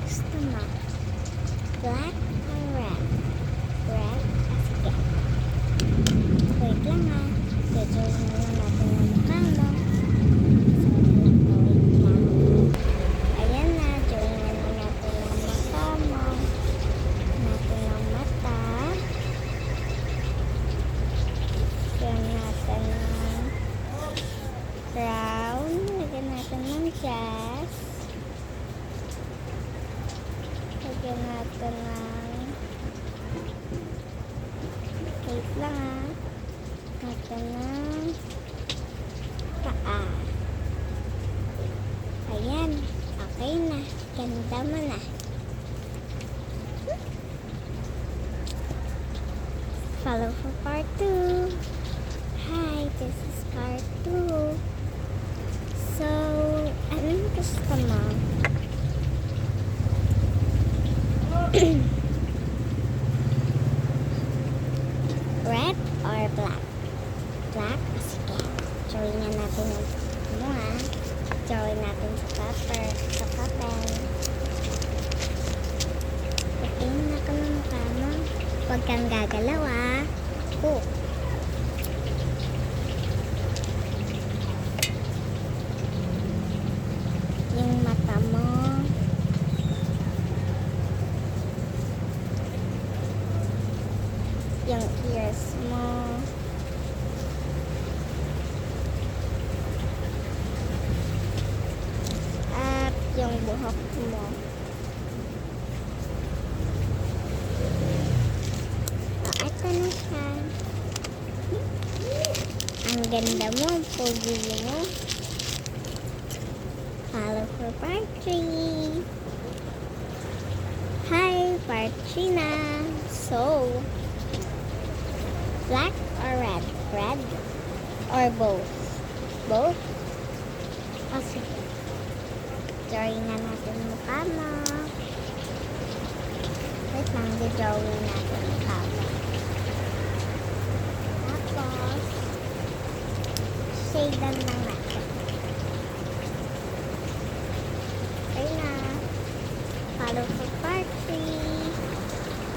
gusto mo? Black or red? Red? Sige. Wait lang ha. Dodrawing na lang natin ang mukha mo. Wait lang. Ayan na. Drawing na lang natin ang mukha mo. Natin ang mata. Lagyan natin ng crown. Lagyan natin ng dress. Lagyan natin ng wait lang ha. Natin ng paa. Ayan. Okay na. Ganda mo na. Follow for part 2. Hi, this is part 2. So, anong gusto mo? Red or black? Black? Sige. Drawing na natin yung mo ha. Drawing natin sa paper. Sa papel. Patingin na ka ng mukha mo. Huwag kang gagalaw ha. Oh. Yung mata mo. Yung ears mo. At yung buhok mo. O, ito na siya. Ang ganda mo, ang pogi mo. Follow for part 3. Hi, part 3 na. So, black or red? Red or both? Both? O sige. Drawing na natin mukha mo. Wait lang, di-drawing natin mukha mo. Tapos, shade lang natin.